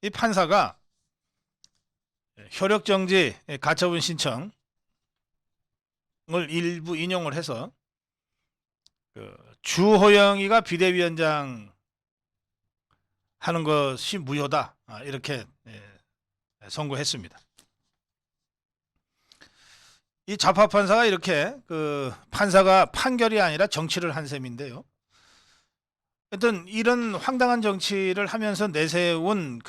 이 판사가 효력정지 가처분 신청을 일부 인용을 해서 주호영이가 비대위원장 하는 것이 무효다, 이렇게 선고했습니다. 이 좌파 판사가 이렇게 판사가 판결이 아니라 정치를 한 셈인데요. 하여튼 이런 황당한 정치를 하면서 내세운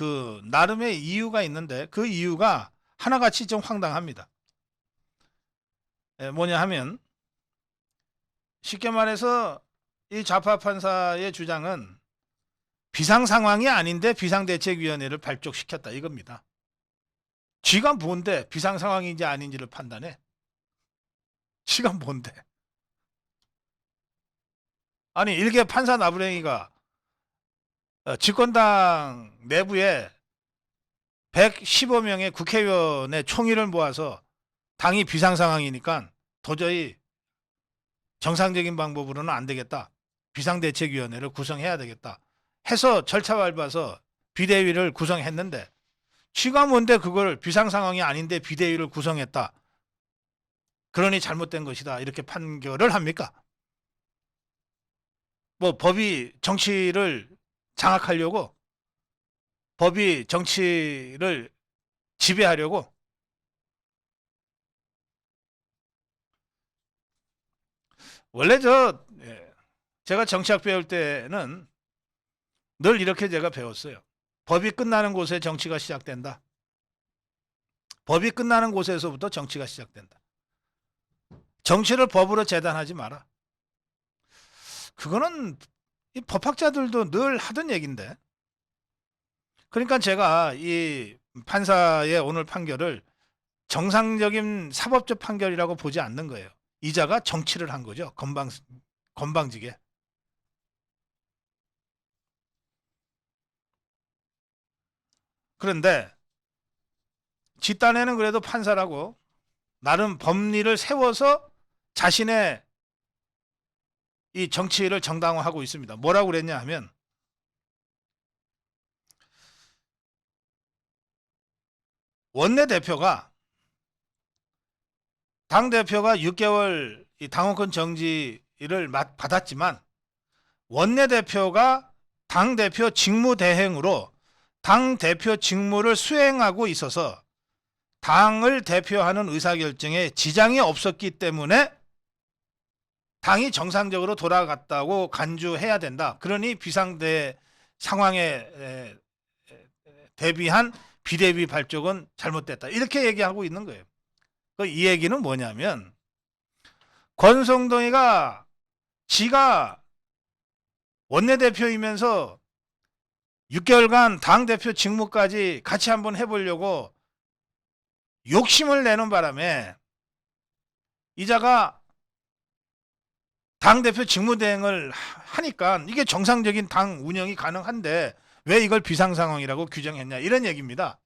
나름의 이유가 있는데, 그 이유가 하나같이 좀 황당합니다. 뭐냐 하면, 쉽게 말해서 이 좌파 판사의 주장은 비상 상황이 아닌데 비상대책위원회를 발족시켰다, 이겁니다. 쥐가 뭔데 비상 상황인지 아닌지를 판단해? 쥐가 뭔데? 아니, 일개 판사 나부랭이가 집권당 내부에 115명의 국회의원의 총의를 모아서 당이 비상 상황이니까 도저히 정상적인 방법으로는 안 되겠다, 비상대책위원회를 구성해야 되겠다 해서 절차 밟아서 비대위를 구성했는데, 쥐가 뭔데 그걸 비상 상황이 아닌데 비대위를 구성했다, 그러니 잘못된 것이다, 이렇게 판결을 합니까? 뭐 법이 정치를 장악하려고, 법이 정치를 지배하려고? 원래 제가 정치학 배울 때는 늘 이렇게 제가 배웠어요. 법이 끝나는 곳에 정치가 시작된다. 법이 끝나는 곳에서부터 정치가 시작된다. 정치를 법으로 재단하지 마라. 그거는 이 법학자들도 늘 하던 얘기인데, 그러니까 제가 이 판사의 오늘 판결을 정상적인 사법적 판결이라고 보지 않는 거예요. 이자가 정치를 한 거죠. 건방지게. 그런데 뒷단에는 그래도 판사라고 나름 법리를 세워서 자신의 이 정치를 정당화하고 있습니다. 뭐라고 그랬냐 하면, 원내대표가, 당대표가 6개월 이 당원권 정지를 받았지만, 원내대표가 당대표 직무대행으로 당대표 직무를 수행하고 있어서 당을 대표하는 의사결정에 지장이 없었기 때문에 당이 정상적으로 돌아갔다고 간주해야 된다. 그러니 비상대 상황에 대비한 비대위 발족은 잘못됐다, 이렇게 얘기하고 있는 거예요. 이 얘기는 뭐냐면, 권성동이가 지가 원내대표이면서 6개월간 당대표 직무까지 같이 한번 해보려고 욕심을 내는 바람에 이자가 당대표 직무대행을 하니까 이게 정상적인 당 운영이 가능한데 왜 이걸 비상상황이라고 규정했냐, 이런 얘기입니다.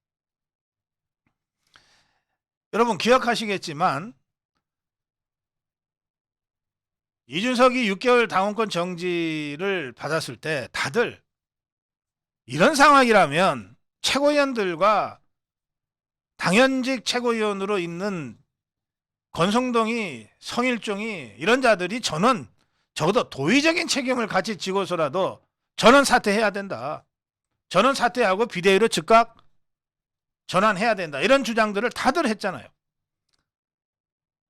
여러분 기억하시겠지만, 이준석이 6개월 당원권 정지를 받았을 때 다들 이런 상황이라면 최고위원들과 당연직 최고위원으로 있는 권성동이, 성일종이, 이런 자들이 저는 적어도 도의적인 책임을 같이 지고서라도 전원 사퇴해야 된다, 전원 사퇴하고 비대위로 즉각 전환해야 된다, 이런 주장들을 다들 했잖아요.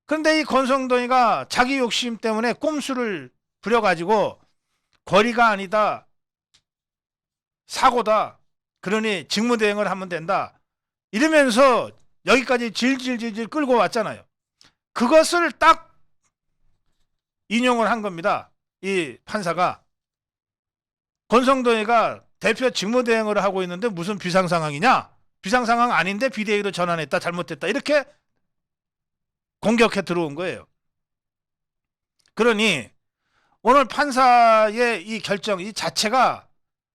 그런데 이 권성동이가 자기 욕심 때문에 꼼수를 부려가지고 거리가 아니다, 사고다, 그러니 직무대행을 하면 된다, 이러면서 여기까지 질질질질 끌고 왔잖아요. 그것을 딱 인용을 한 겁니다. 이 판사가, 권성동이가 대표 직무대행을 하고 있는데 무슨 비상상황이냐, 비상상황 아닌데 비대위로 전환했다, 잘못됐다, 이렇게 공격해 들어온 거예요. 그러니 오늘 판사의 이 결정 이 자체가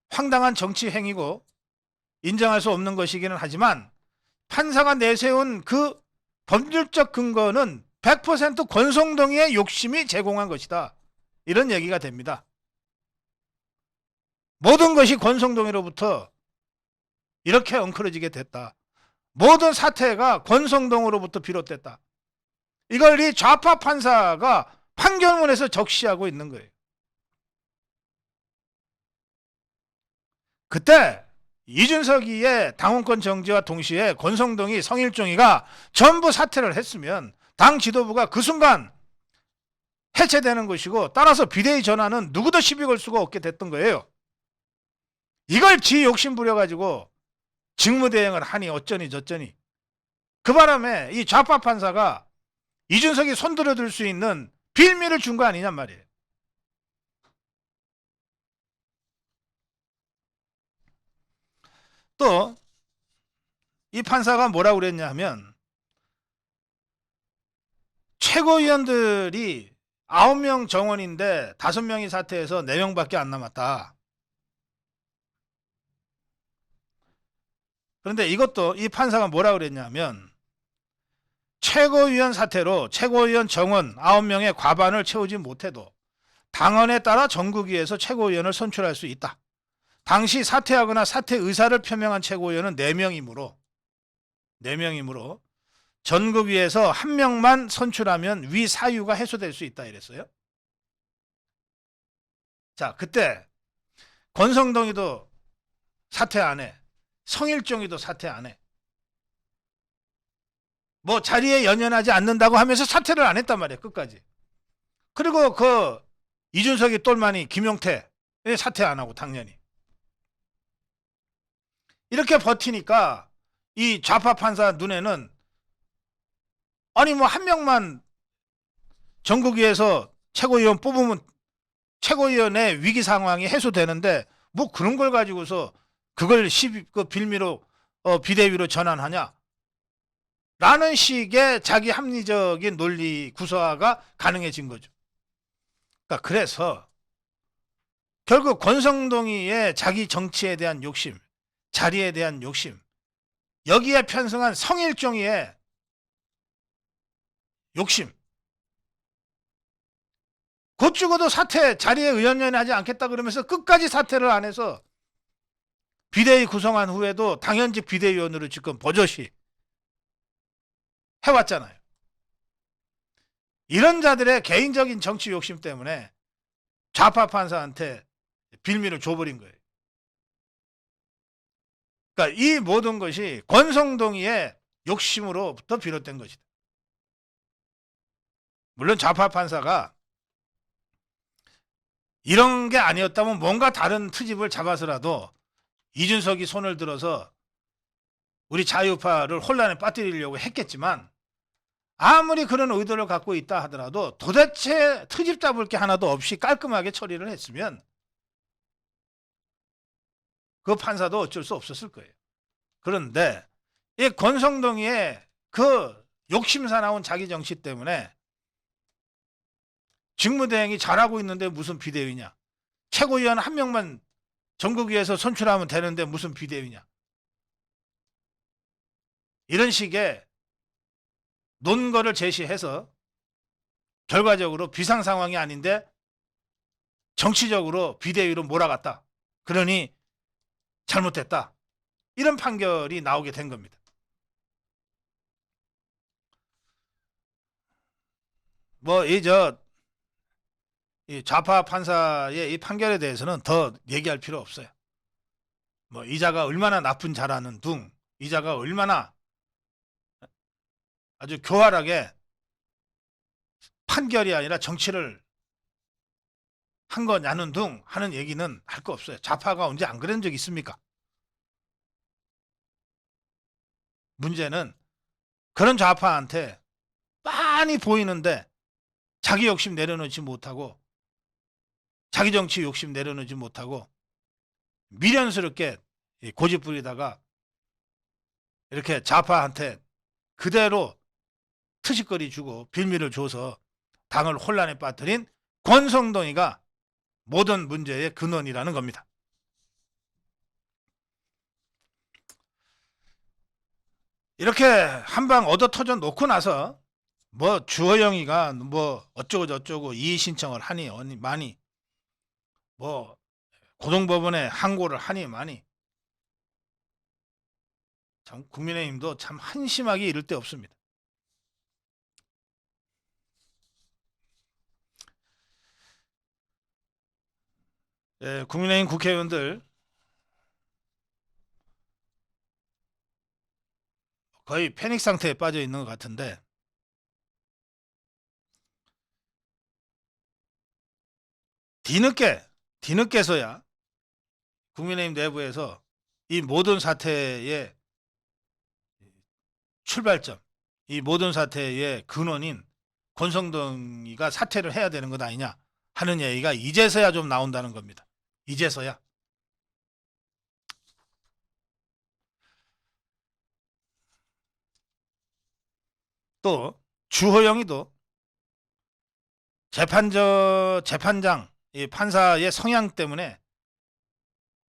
황당한 정치 행위고 인정할 수 없는 것이기는 하지만, 판사가 내세운 그 법률적 근거는 100% 권성동이의 욕심이 제공한 것이다, 이런 얘기가 됩니다. 모든 것이 권성동이로부터 이렇게 엉클어지게 됐다. 모든 사태가 권성동으로부터 비롯됐다. 이걸 이 좌파 판사가 판결문에서 적시하고 있는 거예요. 그때 이준석이의 당원권 정지와 동시에 권성동이 성일종이가 전부 사퇴를 했으면 당 지도부가 그 순간 해체되는 것이고, 따라서 비대위 전환은 누구도 시비 걸 수가 없게 됐던 거예요. 이걸 지 욕심 부려가지고 직무대행을 하니 어쩌니 저쩌니. 그 바람에 이 좌파 판사가 이준석이 손들어들 수 있는 빌미를 준 거 아니냔 말이에요. 또 이 판사가 뭐라고 그랬냐 하면, 최고위원들이 9명 정원인데 5명이 사퇴해서 4명밖에 안 남았다. 그런데 이것도 이 판사가 뭐라고 그랬냐면, 최고위원 사퇴로 최고위원 정원 9명의 과반을 채우지 못해도 당헌에 따라 전국위에서 최고위원을 선출할 수 있다. 당시 사퇴하거나 사퇴 의사를 표명한 최고위원은 4명이므로 전국위에서 1명만 선출하면 위 사유가 해소될 수 있다 이랬어요. 자, 그때 권성동이도 사퇴 안 해. 성일종이도 사퇴 안 해. 뭐 자리에 연연하지 않는다고 하면서 사퇴를 안 했단 말이에요. 끝까지. 그리고 그 이준석이 똘마니 김용태 사퇴 안 하고 당연히. 이렇게 버티니까 이 좌파 판사 눈에는, 아니 뭐 1명만 전국위에서 최고위원 뽑으면 최고위원의 위기 상황이 해소되는데 뭐 그런 걸 가지고서 그걸 그 빌미로 비대위로 전환하냐 라는 식의 자기 합리적인 논리 구사가 가능해진 거죠. 그러니까 그래서 결국 권성동이의 자기 정치에 대한 욕심, 자리에 대한 욕심, 여기에 편승한 성일종이의 욕심, 곧 죽어도 사퇴, 자리에 의연연하지 않겠다 그러면서 끝까지 사퇴를 안 해서 비대위 구성한 후에도 당연직 비대위원으로 지금 버젓이 해왔잖아요. 이런 자들의 개인적인 정치 욕심 때문에 좌파 판사한테 빌미를 줘버린 거예요. 그러니까 이 모든 것이 권성동이의 욕심으로부터 비롯된 것이다. 물론 좌파 판사가 이런 게 아니었다면 뭔가 다른 트집을 잡아서라도 이준석이 손을 들어서 우리 자유파를 혼란에 빠뜨리려고 했겠지만, 아무리 그런 의도를 갖고 있다 하더라도 도대체 트집 잡을 게 하나도 없이 깔끔하게 처리를 했으면 그 판사도 어쩔 수 없었을 거예요. 그런데 이 권성동이의 그 욕심사나운 자기 정치 때문에 직무대행이 잘하고 있는데 무슨 비대위냐, 최고위원 1명만 전국위에서 선출하면 되는데 무슨 비대위냐, 이런 식의 논거를 제시해서 결과적으로 비상 상황이 아닌데 정치적으로 비대위로 몰아갔다. 그러니 잘못됐다. 이런 판결이 나오게 된 겁니다. 뭐 이 좌파 판사의 이 판결에 대해서는 더 얘기할 필요 없어요. 뭐 이자가 얼마나 나쁜 자라는 둥, 이자가 얼마나 아주 교활하게 판결이 아니라 정치를 한 거냐는 둥 하는 얘기는 할 거 없어요. 좌파가 언제 안 그런 적 있습니까? 문제는 그런 좌파한테 빤히 보이는데 자기 욕심 내려놓지 못하고, 자기 정치 욕심 내려놓지 못하고 미련스럽게 고집 부리다가 이렇게 좌파한테 그대로 트식거리 주고 빌미를 줘서 당을 혼란에 빠뜨린 권성동이가 모든 문제의 근원이라는 겁니다. 이렇게 한방 얻어 터져 놓고 나서 뭐 주호영이가 뭐 어쩌고 저쩌고 이의 신청을 하니 많이, 뭐 고등법원에 항고를 하니 많이, 참 국민의힘도 참 한심하게 이를 데 없습니다. 예, 국민의힘 국회의원들 거의 패닉 상태에 빠져 있는 것 같은데, 뒤늦게서야 국민의힘 내부에서 이 모든 사태의 출발점, 이 모든 사태의 근원인 권성동이가 사퇴를 해야 되는 것 아니냐 하는 얘기가 이제서야 좀 나온다는 겁니다. 이제서야. 또 주호영이도 재판장, 이 판사의 성향 때문에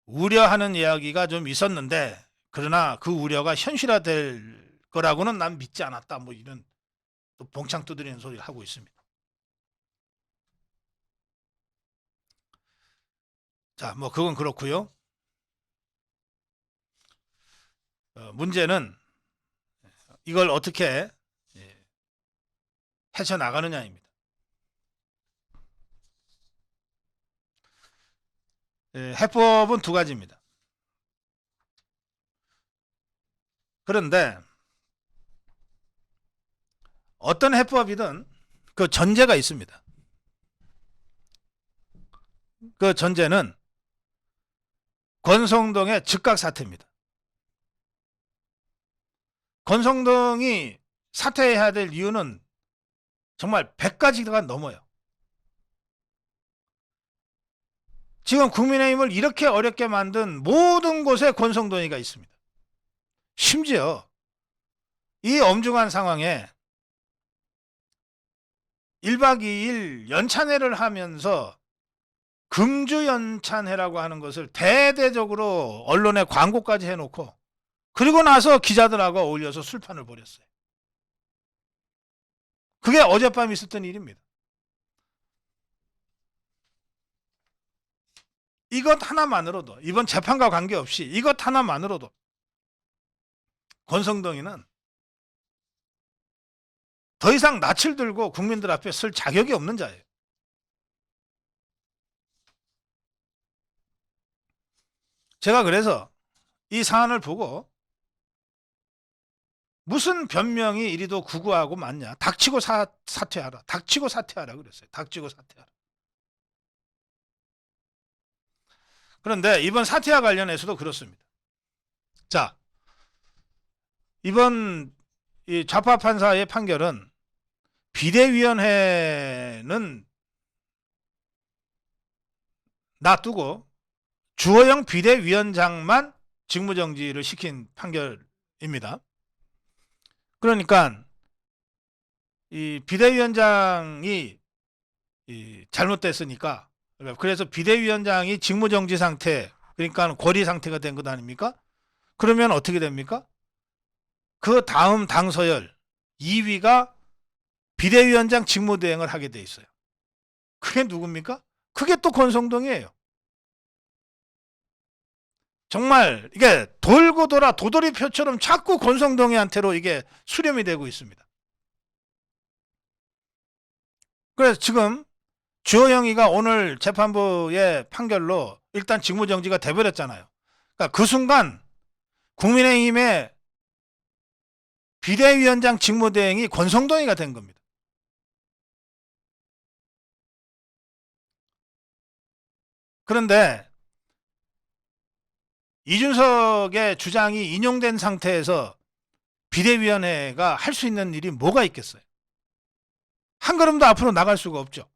우려하는 이야기가 좀 있었는데, 그러나 그 우려가 현실화될 거라고는 난 믿지 않았다. 뭐 이런 또 봉창 두드리는 소리를 하고 있습니다. 자, 뭐 그건 그렇고요. 문제는 이걸 어떻게 헤쳐나가느냐입니다. 해법은 두 가지입니다. 그런데 어떤 해법이든 그 전제가 있습니다. 그 전제는 권성동의 즉각 사퇴입니다. 권성동이 사퇴해야 될 이유는 정말 100가지가 넘어요. 지금 국민의힘을 이렇게 어렵게 만든 모든 곳에 권성동이가 있습니다. 심지어 이 엄중한 상황에 1박 2일 연찬회를 하면서 금주연찬회라고 하는 것을 대대적으로 언론에 광고까지 해놓고, 그리고 나서 기자들하고 어울려서 술판을 벌였어요. 그게 어젯밤 있었던 일입니다. 이것 하나만으로도, 이번 재판과 관계없이 이것 하나만으로도 권성동이는 더 이상 낯을 들고 국민들 앞에 설 자격이 없는 자예요. 제가 그래서 이 사안을 보고 무슨 변명이 이리도 구구하고 많냐. 닥치고 사퇴하라. 닥치고 사퇴하라 그랬어요. 닥치고 사퇴하라. 그런데 이번 사퇴와 관련해서도 그렇습니다. 자, 이번 이 좌파 판사의 판결은 비대위원회는 놔두고 주호영 비대위원장만 직무정지를 시킨 판결입니다. 그러니까 이 비대위원장이 잘못됐으니까, 그래서 비대위원장이 직무정지 상태, 그러니까 고리 상태가 된 것 아닙니까? 그러면 어떻게 됩니까? 그 다음 당서열 2위가 비대위원장 직무대행을 하게 돼 있어요. 그게 누굽니까? 그게 또 권성동이에요. 정말 이게 돌고 돌아 도돌이표처럼 자꾸 권성동이한테로 이게 수렴이 되고 있습니다. 그래서 지금 주호영이가 오늘 재판부의 판결로 일단 직무정지가 돼버렸잖아요. 그러니까 그 순간 국민의힘의 비대위원장 직무대행이 권성동이가 된 겁니다. 그런데 이준석의 주장이 인용된 상태에서 비대위원회가 할 수 있는 일이 뭐가 있겠어요? 한 걸음도 앞으로 나갈 수가 없죠.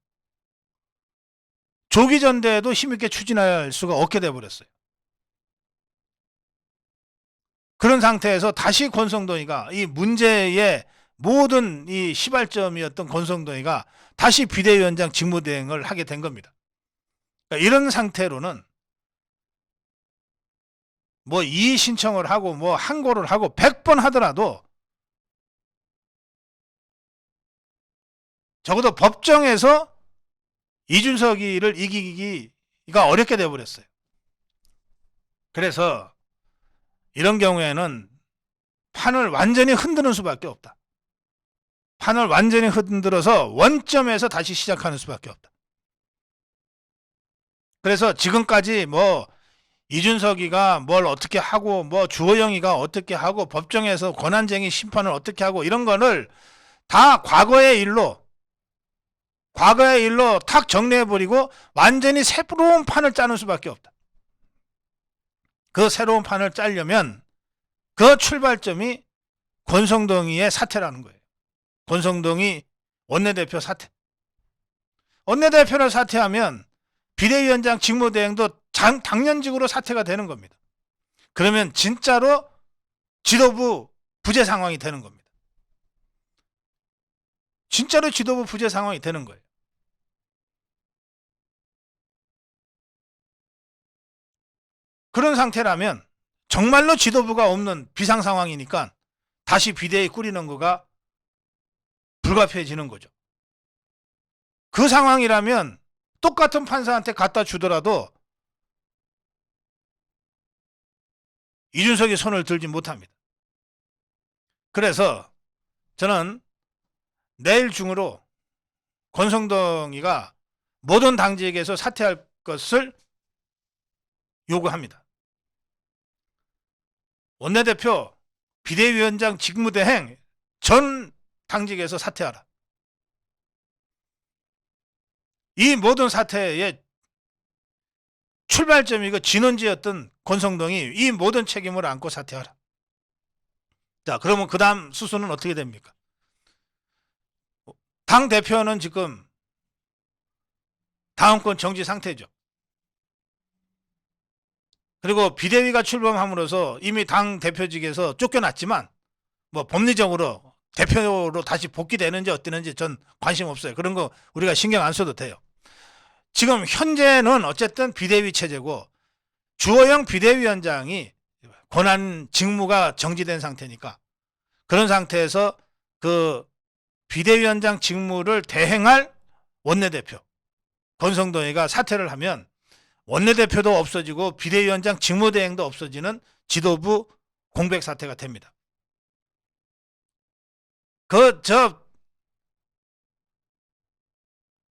조기 전대에도 힘있게 추진할 수가 없게 돼버렸어요. 그런 상태에서 다시 권성동이가, 이 문제의 모든 이 시발점이었던 권성동이가 다시 비대위원장 직무대행을 하게 된 겁니다. 그러니까 이런 상태로는 뭐 이의 신청을 하고 뭐 항고를 하고 100번 하더라도 적어도 법정에서 이준석이를 이기기가 어렵게 돼버렸어요. 그래서 이런 경우에는 판을 완전히 흔드는 수밖에 없다. 판을 완전히 흔들어서 원점에서 다시 시작하는 수밖에 없다. 그래서 지금까지 뭐 이준석이가 뭘 어떻게 하고 뭐 주호영이가 어떻게 하고 법정에서 권한쟁의 심판을 어떻게 하고 이런 거를 다 과거의 일로 탁 정리해버리고 완전히 새로운 판을 짜는 수밖에 없다. 그 새로운 판을 짜려면 그 출발점이 권성동이의 사퇴라는 거예요. 권성동이 원내대표 사퇴. 원내대표를 사퇴하면 비대위원장 직무대행도 당연직으로 사퇴가 되는 겁니다. 그러면 진짜로 지도부 부재 상황이 되는 겁니다. 진짜로 지도부 부재 상황이 되는 거예요. 그런 상태라면 정말로 지도부가 없는 비상 상황이니까 다시 비대위 꾸리는 거가 불가피해지는 거죠. 그 상황이라면 똑같은 판사한테 갖다 주더라도 이준석이 손을 들지 못합니다. 그래서 저는 내일 중으로 권성동이가 모든 당직에서 사퇴할 것을 요구합니다. 원내대표, 비대위원장 직무대행 전 당직에서 사퇴하라. 이 모든 사태의 출발점이고 진원지였던 권성동이 이 모든 책임을 안고 사퇴하라. 자, 그러면 그 다음 수순은 어떻게 됩니까? 당 대표는 지금 다음권 정지 상태죠. 그리고 비대위가 출범함으로써 이미 당 대표직에서 쫓겨났지만 뭐 법리적으로 대표로 다시 복귀되는지 어땠는지 전 관심 없어요. 그런 거 우리가 신경 안 써도 돼요. 지금 현재는 어쨌든 비대위 체제고 주호영 비대위원장이 권한 직무가 정지된 상태니까 그런 상태에서 그 비대위원장 직무를 대행할 원내대표 권성동이가 사퇴를 하면 원내대표도 없어지고 비대위원장 직무대행도 없어지는 지도부 공백 사태가 됩니다.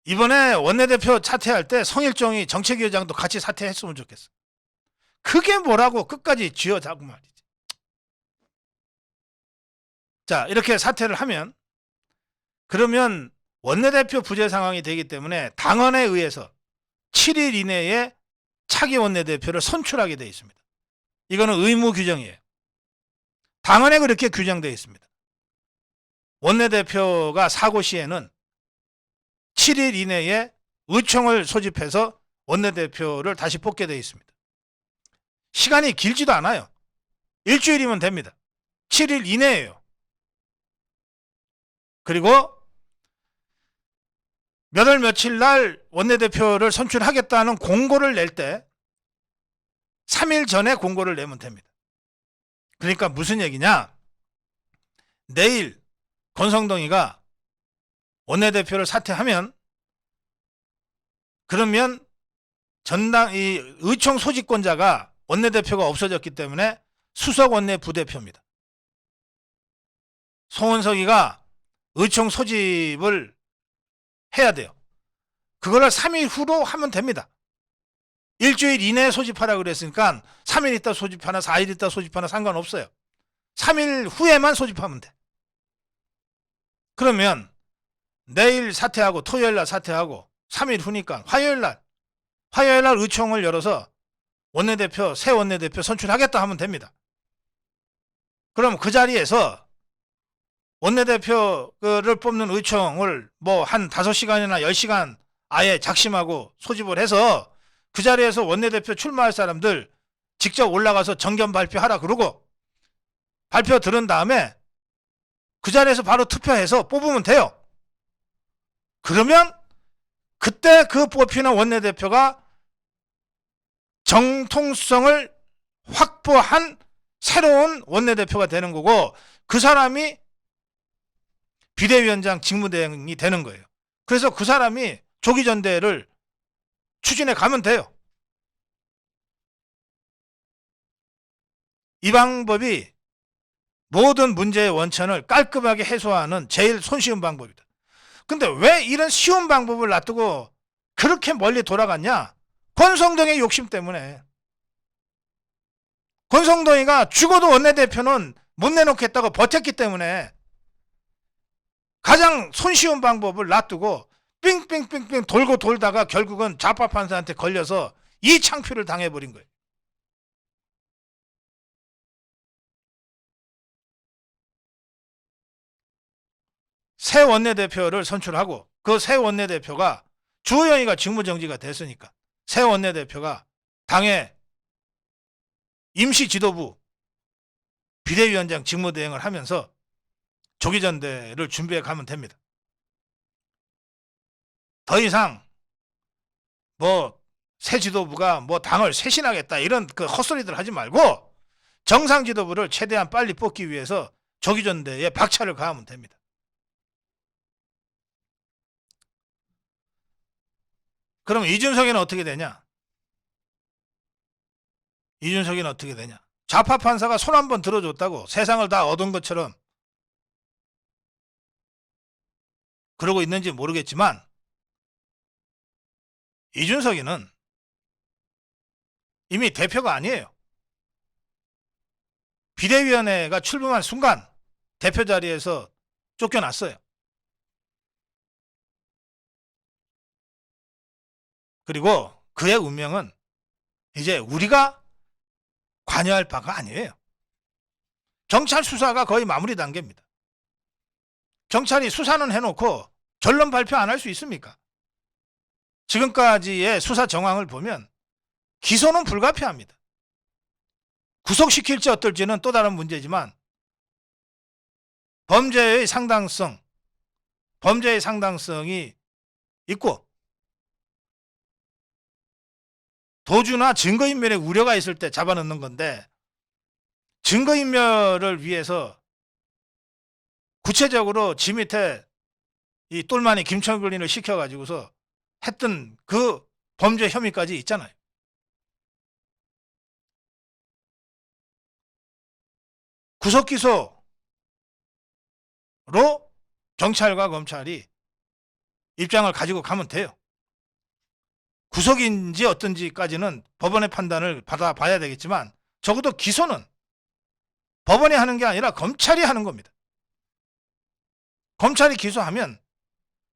이번에 원내대표 사퇴할 때 성일종이 정책위원장도 같이 사퇴했으면 좋겠어. 그게 뭐라고 끝까지 쥐어잡고 말이지. 자, 이렇게 사퇴를 하면 그러면 원내대표 부재 상황이 되기 때문에 당원에 의해서 7일 이내에 차기 원내대표를 선출하게 되어 있습니다. 이거는 의무 규정이에요. 당원에 그렇게 규정되어 있습니다. 원내대표가 사고 시에는 7일 이내에 의총을 소집해서 원내대표를 다시 뽑게 되어 있습니다. 시간이 길지도 않아요. 일주일이면 됩니다. 7일 이내예요. 그리고 몇 월 며칠 날 원내대표를 선출하겠다는 공고를 낼 때 3일 전에 공고를 내면 됩니다. 그러니까 무슨 얘기냐? 내일 권성동이가 원내대표를 사퇴하면 그러면 이 의총 소집권자가 원내대표가 없어졌기 때문에 수석 원내 부대표입니다. 송원석이가 의총 소집을 해야 돼요. 그거를 3일 후로 하면 됩니다. 일주일 이내에 소집하라 그랬으니까 3일 있다 소집하나 4일 있다 소집하나 상관없어요. 3일 후에만 소집하면 돼. 그러면 내일 사퇴하고 토요일 날 사퇴하고 3일 후니까 화요일 날 의총을 열어서 새 원내대표 선출하겠다 하면 됩니다. 그럼 그 자리에서 원내대표를 뽑는 의총을 뭐 한 5시간이나 10시간 아예 작심하고 소집을 해서 그 자리에서 원내대표 출마할 사람들 직접 올라가서 정견 발표하라 그러고 발표 들은 다음에 그 자리에서 바로 투표해서 뽑으면 돼요. 그러면 그때 그 뽑히는 원내대표가 정통성을 확보한 새로운 원내대표가 되는 거고 그 사람이 비대위원장 직무대행이 되는 거예요. 그래서 그 사람이 조기전대를 추진해 가면 돼요. 이 방법이 모든 문제의 원천을 깔끔하게 해소하는 제일 손쉬운 방법이다. 근데 왜 이런 쉬운 방법을 놔두고 그렇게 멀리 돌아갔냐? 권성동의 욕심 때문에. 권성동이가 죽어도 원내대표는 못 내놓겠다고 버텼기 때문에 가장 손쉬운 방법을 놔두고 삥삥삥삥 돌고 돌다가 결국은 좌파 판사한테 걸려서 이 창피를 당해버린 거예요. 새 원내대표를 선출하고 그 새 원내대표가 주호영이가 직무정지가 됐으니까 새 원내대표가 당의 임시지도부 비대위원장 직무대행을 하면서 조기전대를 준비해 가면 됩니다. 더 이상 새 지도부가 당을 쇄신하겠다 이런 그 헛소리들 하지 말고 정상 지도부를 최대한 빨리 뽑기 위해서 조기전대에 박차를 가하면 됩니다. 그럼 이준석이는 어떻게 되냐? 이준석이는 어떻게 되냐? 좌파 판사가 손 한번 들어줬다고 세상을 다 얻은 것처럼 그러고 있는지 모르겠지만 이준석이는 이미 대표가 아니에요. 비대위원회가 출범한 순간 대표 자리에서 쫓겨났어요. 그리고 그의 운명은 이제 우리가 관여할 바가 아니에요. 경찰 수사가 거의 마무리 단계입니다. 경찰이 수사는 해놓고 결론 발표 안 할 수 있습니까? 지금까지의 수사 정황을 보면 기소는 불가피합니다. 구속시킬지 어떨지는 또 다른 문제지만 범죄의 상당성이 있고 도주나 증거인멸의 우려가 있을 때 잡아넣는 건데 증거인멸을 위해서 구체적으로 지 밑에 이 똘마니 김철근을 시켜가지고서 했던 그 범죄 혐의까지 있잖아요. 구속기소로 경찰과 검찰이 입장을 가지고 가면 돼요. 구속인지 어떤지까지는 법원의 판단을 받아봐야 되겠지만 적어도 기소는 법원이 하는 게 아니라 검찰이 하는 겁니다. 검찰이 기소하면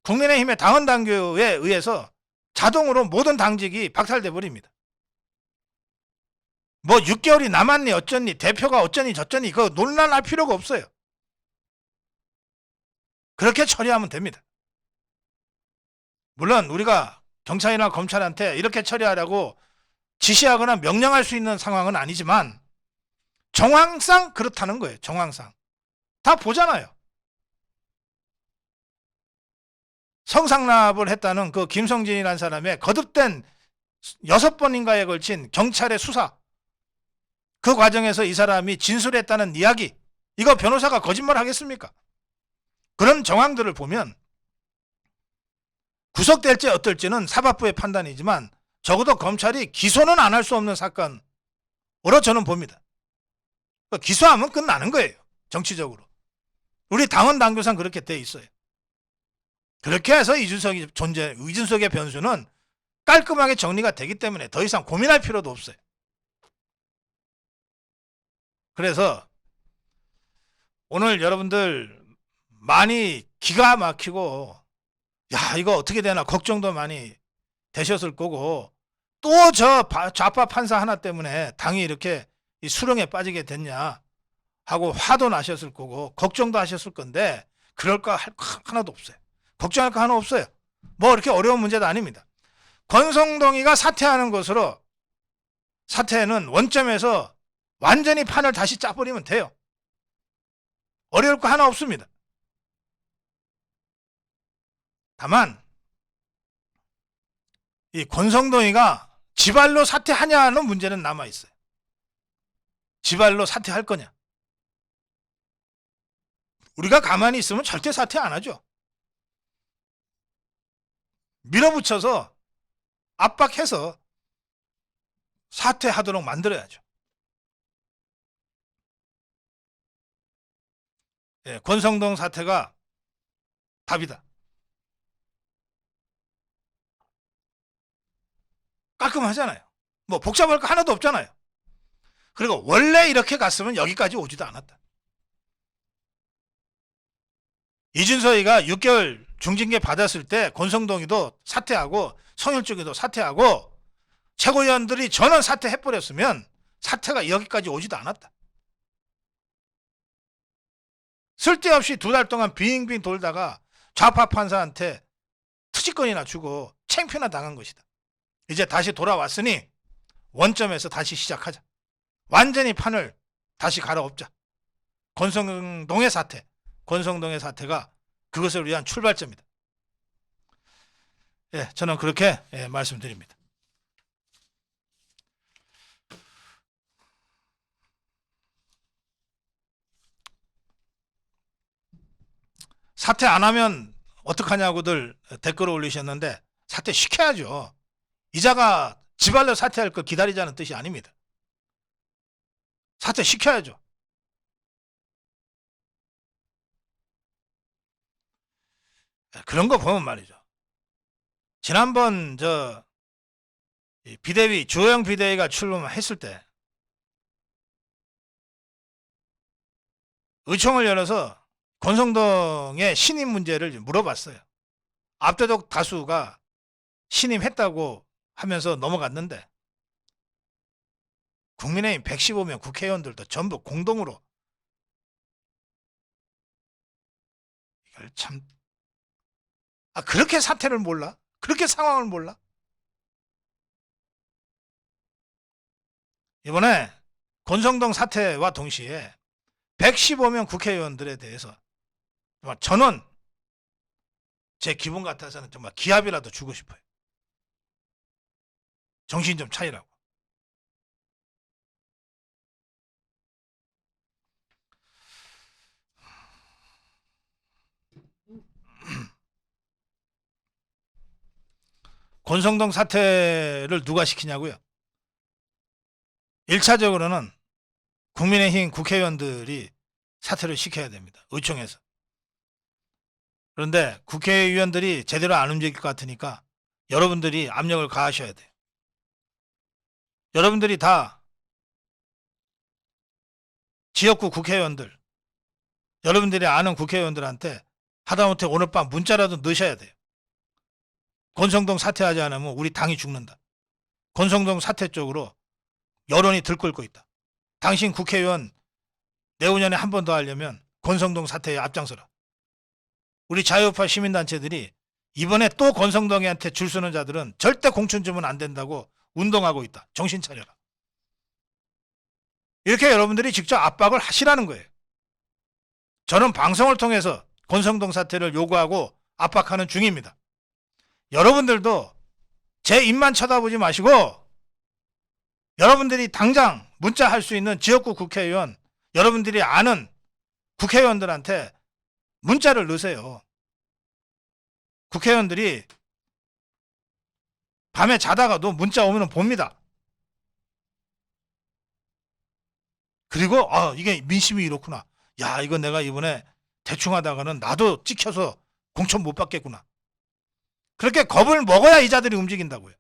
국민의힘의 당헌 당규에 의해서 자동으로 모든 당직이 박탈돼 버립니다. 6개월이 남았니 어쩌니 대표가 어쩌니 저쩌니 그거 논란할 필요가 없어요. 그렇게 처리하면 됩니다. 물론 우리가 경찰이나 검찰한테 이렇게 처리하라고 지시하거나 명령할 수 있는 상황은 아니지만 정황상 그렇다는 거예요. 정황상 다 보잖아요. 성상납을 했다는 그 김성진이라는 사람의 거듭된 6번인가에 걸친 경찰의 수사, 그 과정에서 이 사람이 진술했다는 이야기, 이거 변호사가 거짓말 하겠습니까? 그런 정황들을 보면 구속될지 어떨지는 사법부의 판단이지만 적어도 검찰이 기소는 안 할 수 없는 사건으로 저는 봅니다. 기소하면 끝나는 거예요. 정치적으로. 우리 당헌 당규상 그렇게 돼 있어요. 그렇게 해서 이준석의 변수는 깔끔하게 정리가 되기 때문에 더 이상 고민할 필요도 없어요. 그래서 오늘 여러분들 많이 기가 막히고 야 이거 어떻게 되나 걱정도 많이 되셨을 거고 또 저 좌파 판사 하나 때문에 당이 이렇게 이 수렁에 빠지게 됐냐 하고 화도 나셨을 거고 걱정도 하셨을 건데 그럴 거 하나도 없어요. 걱정할 거 하나 없어요. 이렇게 어려운 문제도 아닙니다. 권성동이가 사퇴하는 것으로 사퇴는 원점에서 완전히 판을 다시 짜버리면 돼요. 어려울 거 하나 없습니다. 다만 이 권성동이가 지발로 사퇴하냐는 문제는 남아있어요. 지발로 사퇴할 거냐. 우리가 가만히 있으면 절대 사퇴 안 하죠. 밀어붙여서 압박해서 사퇴하도록 만들어야죠. 권성동 사태가 답이다. 깔끔하잖아요. 뭐 복잡할 거 하나도 없잖아요. 그리고 원래 이렇게 갔으면 여기까지 오지도 않았다. 이준서이가 6개월 중징계 받았을 때 권성동이도 사퇴하고 성일중이도 사퇴하고 최고위원들이 전원 사퇴해버렸으면 사태가 여기까지 오지도 않았다. 쓸데없이 2달 동안 빙빙 돌다가 좌파 판사한테 투지권이나 주고 창피나 당한 것이다. 이제 다시 돌아왔으니 원점에서 다시 시작하자. 완전히 판을 다시 갈아엎자. 권성동의 사태가 그것을 위한 출발점이다. 저는 그렇게 말씀드립니다. 사퇴 안 하면 어떡하냐고들 댓글을 올리셨는데 사퇴 시켜야죠. 이자가 지발로 사퇴할 거 기다리자는 뜻이 아닙니다. 사퇴 시켜야죠. 그런 거 보면 말이죠. 지난번 비대위 주호영 비대위가 출범했을 때 의총을 열어서 권성동의 신임 문제를 물어봤어요. 압도적 다수가 신임했다고 하면서 넘어갔는데 국민의힘 115명 국회의원들도 전부 공동으로 이걸 참 그렇게 사태를 몰라? 그렇게 상황을 몰라? 이번에 권성동 사태와 동시에 115명 국회의원들에 대해서 정말 전원 제 기분 같아서는 정말 기합이라도 주고 싶어요. 정신 좀 차리라고. 권성동 사태를 누가 시키냐고요? 1차적으로는 국민의힘 국회의원들이 사퇴를 시켜야 됩니다. 의총에서. 그런데 국회의원들이 제대로 안 움직일 것 같으니까 여러분들이 압력을 가하셔야 돼요. 여러분들이 다 지역구 국회의원들, 여러분들이 아는 국회의원들한테 하다못해 오늘 밤 문자라도 넣으셔야 돼요. 권성동 사퇴하지 않으면 우리 당이 죽는다. 권성동 사퇴 쪽으로 여론이 들끓고 있다. 당신 국회의원 내후년에 한 번 더 하려면 권성동 사퇴에 앞장서라. 우리 자유우파 시민단체들이 이번에 또 권성동이한테 줄 서는 자들은 절대 공천 주면 안 된다고 운동하고 있다. 정신 차려라. 이렇게 여러분들이 직접 압박을 하시라는 거예요. 저는 방송을 통해서 권성동 사퇴를 요구하고 압박하는 중입니다. 여러분들도 제 입만 쳐다보지 마시고 여러분들이 당장 문자할 수 있는 지역구 국회의원, 여러분들이 아는 국회의원들한테 문자를 넣으세요. 국회의원들이 밤에 자다가도 문자 오면 봅니다. 그리고 이게 민심이 이렇구나. 야, 이거 내가 이번에 대충 하다가는 나도 찍혀서 공천 못 받겠구나. 그렇게 겁을 먹어야 이 자들이 움직인다고요.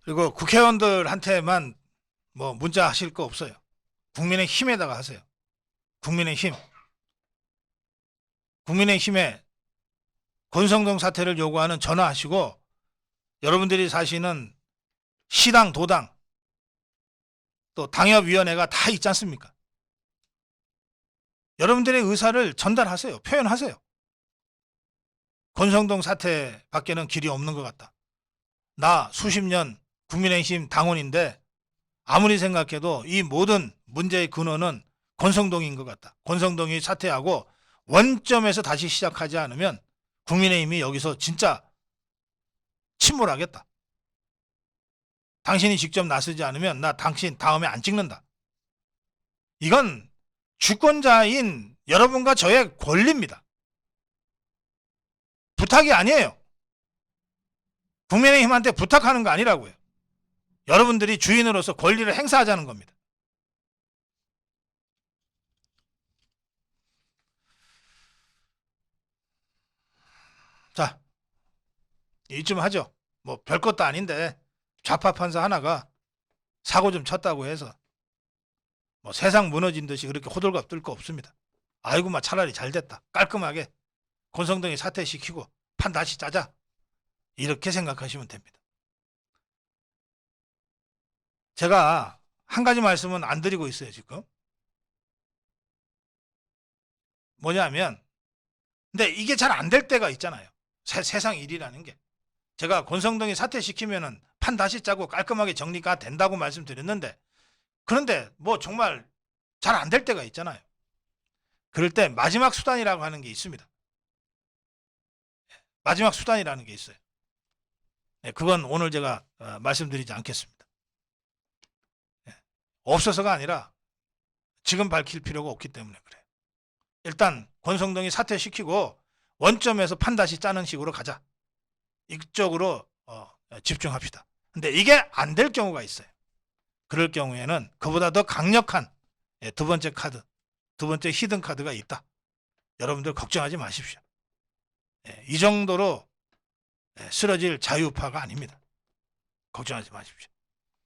그리고 국회의원들한테만 뭐 문자 하실 거 없어요. 국민의힘에다가 하세요. 국민의힘에 권성동 사퇴를 요구하는 전화하시고 여러분들이 사시는 시당, 도당, 또 당협위원회가 다 있지 않습니까? 여러분들의 의사를 전달하세요. 표현하세요. 권성동 사퇴 밖에는 길이 없는 것 같다. 나 수십 년 국민의힘 당원인데 아무리 생각해도 이 모든 문제의 근원은 권성동인 것 같다. 권성동이 사퇴하고 원점에서 다시 시작하지 않으면 국민의힘이 여기서 진짜 침몰하겠다. 당신이 직접 나서지 않으면 나 당신 다음에 안 찍는다. 이건 주권자인 여러분과 저의 권리입니다. 부탁이 아니에요. 국민의힘한테 부탁하는 거 아니라고요. 여러분들이 주인으로서 권리를 행사하자는 겁니다. 자, 이쯤 하죠. 뭐 별것도 아닌데 좌파 판사 하나가 사고 좀 쳤다고 해서 뭐 세상 무너진 듯이 그렇게 호들갑 떨 거 없습니다. 아이고 막 차라리 잘 됐다. 깔끔하게 권성동이 사퇴시키고 판 다시 짜자. 이렇게 생각하시면 됩니다. 제가 한 가지 말씀은 안 드리고 있어요, 지금. 뭐냐면, 근데 이게 잘 안 될 때가 있잖아요. 세상 일이라는 게. 제가 권성동이 사퇴시키면은 판 다시 짜고 깔끔하게 정리가 된다고 말씀드렸는데, 그런데 뭐 정말 잘 안 될 때가 있잖아요. 그럴 때 마지막 수단이라고 하는 게 있습니다. 마지막 수단이라는 게 있어요. 그건 오늘 제가 말씀드리지 않겠습니다. 없어서가 아니라 지금 밝힐 필요가 없기 때문에 그래요. 일단 권성동이 사퇴시키고 원점에서 판 다시 짜는 식으로 가자. 이쪽으로 집중합시다. 근데 이게 안 될 경우가 있어요. 그럴 경우에는 그보다 더 강력한 두 번째 카드, 두 번째 히든 카드가 있다. 여러분들 걱정하지 마십시오. 이 정도로 쓰러질 자유파가 아닙니다. 걱정하지 마십시오.